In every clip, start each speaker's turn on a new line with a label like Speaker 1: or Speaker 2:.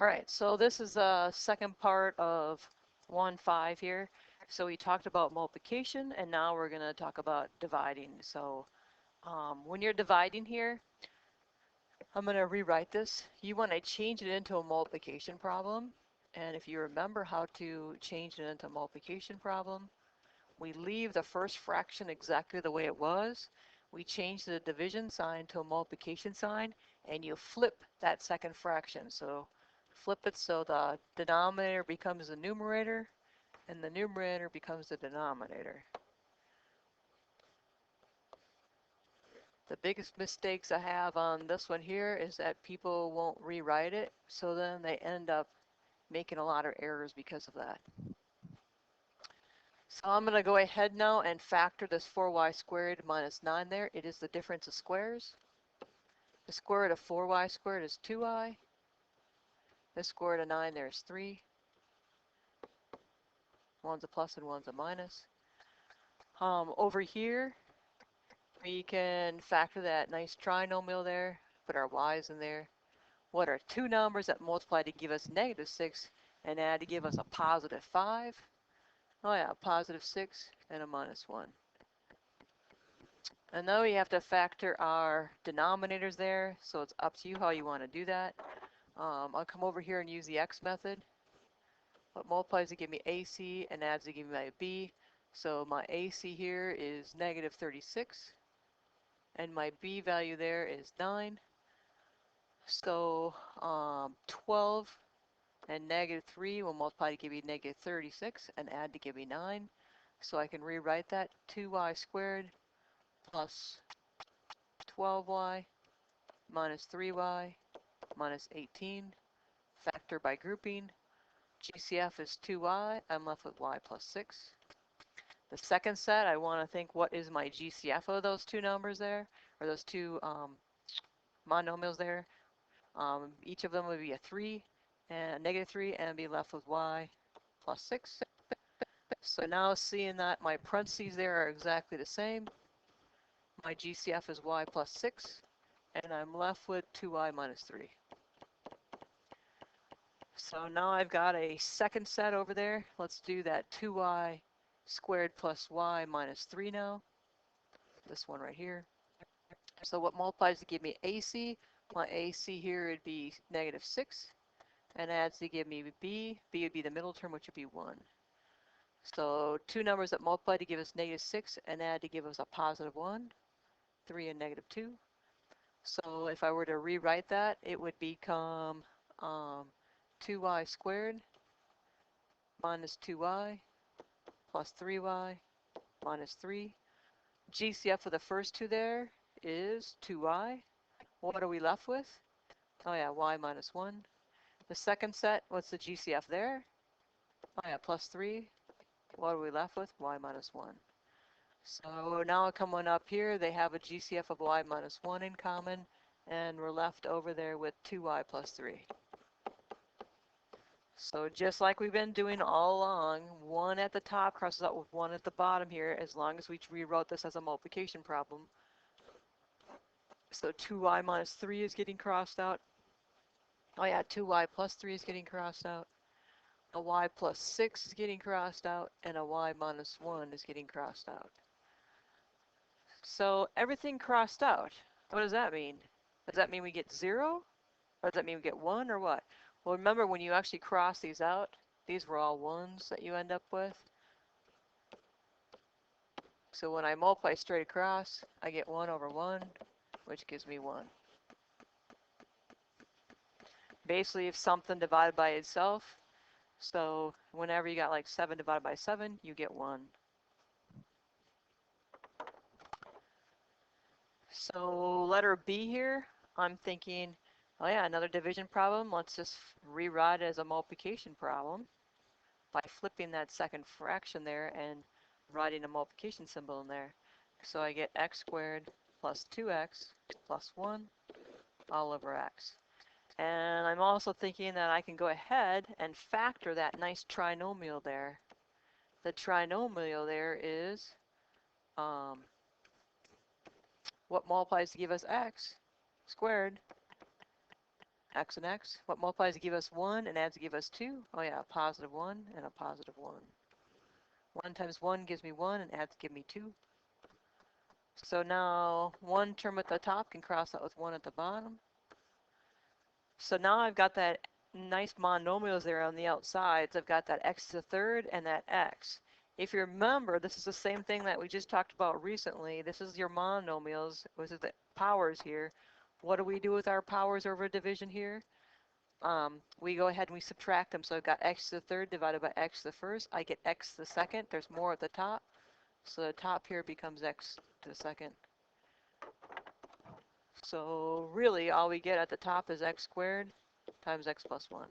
Speaker 1: All right, so this is the second part of 1-5 here. So we talked about multiplication, and now we're going to talk about dividing. So when you're dividing here, I'm going to rewrite this. You want to change it into a multiplication problem. And if you remember how to change it into a multiplication problem, we leave the first fraction exactly the way it was. We change the division sign to a multiplication sign, and you flip that second fraction. So flip it so the denominator becomes the numerator, and the numerator becomes the denominator. The biggest mistakes I have on this one here is that people won't rewrite it, so then they end up making a lot of errors because of that. So I'm going to go ahead now and factor this 4y squared minus 9 there. It is the difference of squares. The square root of 4y squared is 2y. The square root of 9 there is 3. One's a plus and one's a minus. Over here, we can factor that nice trinomial there, put our y's in there. What are two numbers that multiply to give us negative 6 and add to give us a positive 5? Oh yeah, a positive 6 and a minus 1. And now we have to factor our denominators there, so it's up to you how you want to do that. I'll come over here and use the x method. What multiplies to give me AC and adds to give me my B. So my AC here is negative 36, and my B value there is 9. So 12 and negative 3 will multiply to give me negative 36 and add to give me 9. So I can rewrite that 2y squared plus 12y minus 3y minus 18. Factor by grouping. GCF is 2y. I'm left with y plus 6. The second set, I want to think what is my GCF of those two numbers there, or those two monomials there. Each of them would be a 3 and negative 3, and be left with y plus 6. So now seeing that my parentheses there are exactly the same, my GCF is y plus 6, and I'm left with 2y minus 3. So now I've got a second set over there. Let's do that 2y squared plus y minus 3 now. This one right here. So what multiplies to give me AC? My AC here would be negative 6, and adds to give me B. B would be the middle term, which would be 1. So two numbers that multiply to give us negative 6 and add to give us a positive 1, 3 and negative 2. So if I were to rewrite that, it would become 2y squared minus 2y plus 3y minus 3. GCF for the first two there is 2y. What are we left with? Oh yeah, y minus 1. The second set, what's the GCF there? Oh yeah, plus 3. What are we left with? Y minus 1. So now coming up here, they have a GCF of y minus 1 in common, and we're left over there with 2y plus 3. So just like we've been doing all along, 1 at the top crosses out with 1 at the bottom here, as long as we rewrote this as a multiplication problem. So 2y minus 3 is getting crossed out. Oh yeah, 2y plus 3 is getting crossed out. A y plus 6 is getting crossed out, and a y minus 1 is getting crossed out. So everything crossed out. What does that mean? Does that mean we get 0? Or does that mean we get 1 or what? Well, remember when you actually cross these out, these were all 1s that you end up with. So when I multiply straight across, I get 1 over 1, which gives me 1. Basically, if something divided by itself, so whenever you got like 7 divided by 7, you get 1. So letter B here, I'm thinking, oh yeah, another division problem. Let's just rewrite it as a multiplication problem by flipping that second fraction there and writing a multiplication symbol in there. So I get x squared plus 2x plus 1 all over x. And I'm also thinking that I can go ahead and factor that nice trinomial there. The trinomial there is what multiplies to give us x squared x and x. What multiplies to give us 1 and adds to give us 2? Oh yeah, a positive 1 and a positive 1. 1 times 1 gives me 1 and adds to give me 2. So now one term at the top can cross out with 1 at the bottom. So now I've got that nice monomials there on the outsides. I've got that x to the third and that x. If you remember, this is the same thing that we just talked about recently. This is your monomials, which is the powers here. What do we do with our powers over division here? We go ahead and we subtract them. So I've got x to the third divided by x to the first. I get x to the second. There's more at the top. So the top here becomes x to the second. So really all we get at the top is x squared times x plus 1.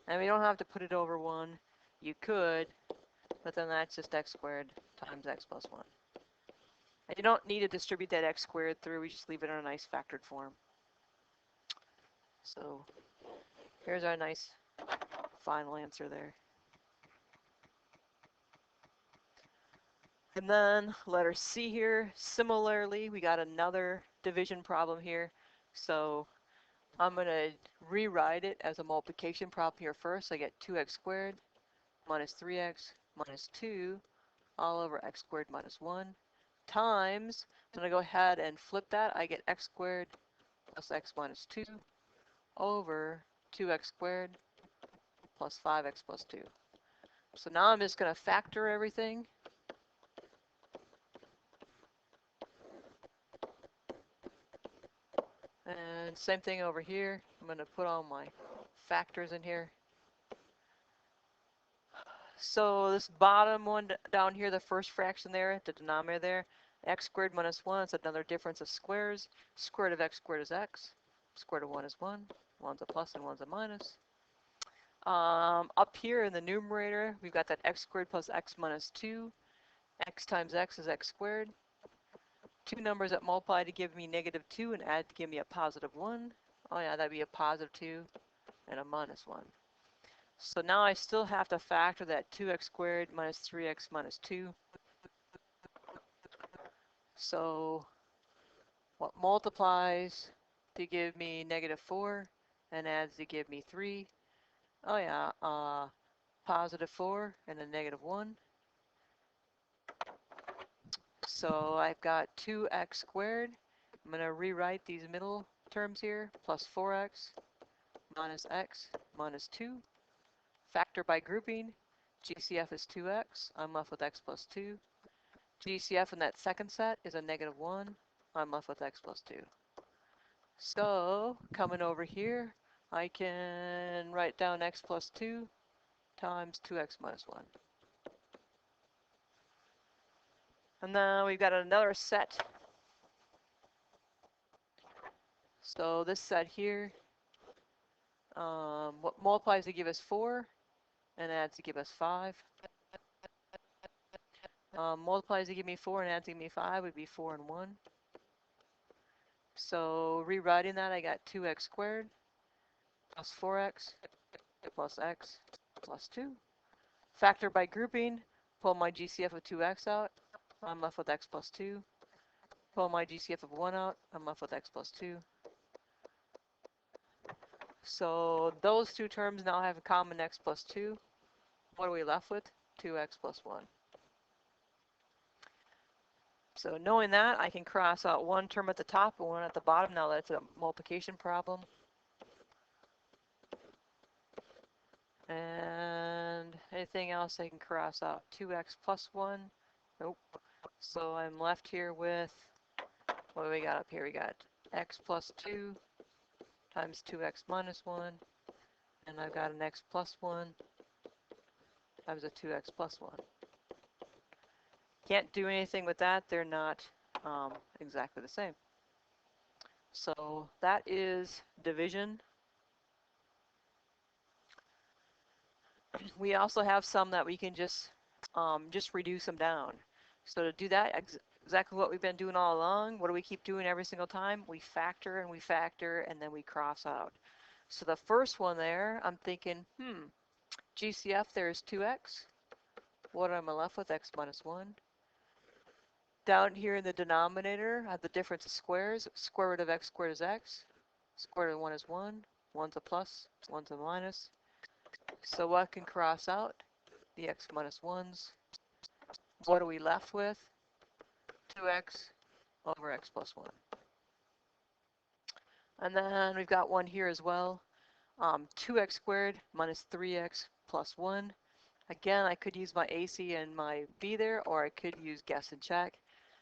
Speaker 1: And we don't have to put it over 1. You could, but then that's just x squared times x plus 1. And you don't need to distribute that x squared through. We just leave it in a nice factored form. So here's our nice final answer there. And then letter C here, similarly, we got another division problem here. So I'm going to rewrite it as a multiplication problem here first. I get 2x squared minus 3x minus 2 all over x squared minus 1 times, I'm going to go ahead and flip that. I get x squared plus x minus 2 over 2x squared plus 5x plus 2. So now I'm just going to factor everything. And same thing over here. I'm going to put all my factors in here. So this bottom one down here, the first fraction there, the denominator there, x squared minus 1, it's another difference of squares. Square root of x squared is x. Square root of 1 is 1. 1's a plus and 1's a minus. Up here in the numerator, we've got that x squared plus x minus 2. X times x is x squared. Two numbers that multiply to give me negative 2 and add to give me a positive 1. Oh yeah, that'd be a positive 2 and a minus 1. So now I still have to factor that 2x squared minus 3x minus 2. So what multiplies to give me negative 4 and adds to give me 3? Oh yeah, positive 4 and a negative 1. So I've got 2x squared. I'm going to rewrite these middle terms here. Plus 4x minus x minus 2. Factor by grouping. GCF is 2x. I'm left with x plus 2. GCF in that second set is a negative 1. I'm left with x plus 2. So coming over here, I can write down x plus 2 times 2x minus 1. And then we've got another set. So this set here, what multiplies to give us 4 and adds to give us 5. Multiplies to give me 4 and adds to give me 5 would be 4 and 1. So rewriting that, I got 2x squared plus 4x plus x plus 2. Factor by grouping, pull my GCF of 2x out. I'm left with x plus 2. Pull my GCF of 1 out. I'm left with x plus 2. So those two terms now have a common x plus 2. What are we left with? 2x plus 1. So knowing that, I can cross out one term at the top and one at the bottom. Now that's a multiplication problem. And anything else I can cross out? 2x plus 1. Nope. So I'm left here with, what do we got up here? We got x plus 2 times 2x minus 1. And I've got an x plus 1 times a 2x plus 1. Can't do anything with that. They're not exactly the same. So that is division. We also have some that we can just reduce them down. So to do that, exactly what we've been doing all along, what do we keep doing every single time? We factor and then we cross out. So the first one there, I'm thinking, GCF there is 2x. What am I left with? X minus 1. Down here in the denominator, I have the difference of squares. Square root of x squared is x. Square root of 1 is 1. One's a plus, one's a minus. So what can cross out? The x minus 1's. What are we left with? 2x over x plus 1. And then we've got one here as well. 2x squared minus 3x plus 1. Again, I could use my AC and my B there, or I could use guess and check.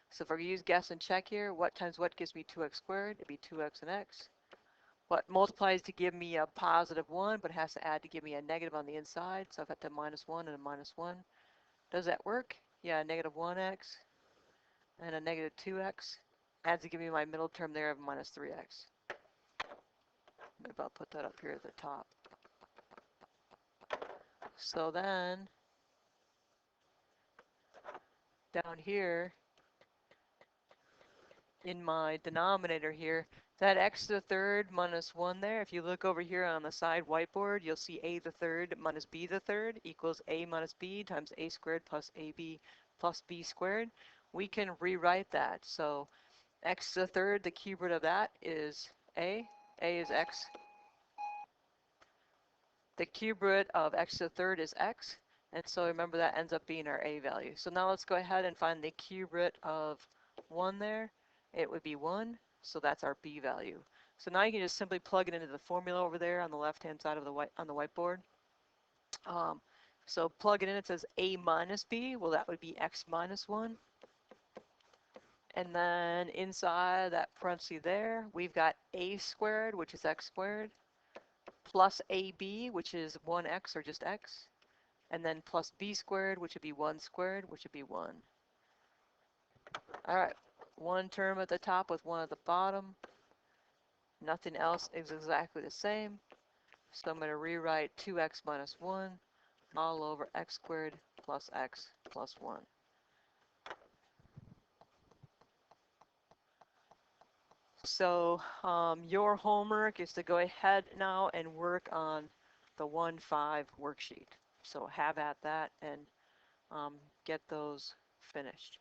Speaker 1: So if I use guess and check here, what times what gives me 2x squared? It'd be 2x and x. What multiplies to give me a positive 1, but has to add to give me a negative on the inside. So I've got the minus 1 and a minus 1. Does that work? Yeah, negative 1x and a negative 2x. Adds to give me my middle term there of minus 3x. Maybe I'll put that up here at the top. So then, down here, in my denominator here, that x to the third minus 1 there, if you look over here on the side whiteboard, you'll see a to the third minus b to the third equals a minus b times a squared plus ab plus b squared. We can rewrite that. So x to the third, the cube root of that is a. A is x. The cube root of x to the third is x. And so remember that ends up being our a value. So now let's go ahead and find the cube root of 1 there. It would be 1. So that's our b value. So now you can just simply plug it into the formula over there on the left-hand side of the whiteboard. So plug it in. It says a minus b. Well, that would be x minus 1. And then inside that parenthesis there, we've got a squared, which is x squared, plus ab, which is 1x or just x, and then plus b squared, which would be 1 squared, which would be 1. All right, one term at the top with one at the bottom. Nothing else is exactly the same. So I'm going to rewrite 2x minus 1 all over x squared plus x plus 1. So your homework is to go ahead now and work on the 1-5 worksheet. So have at that and get those finished.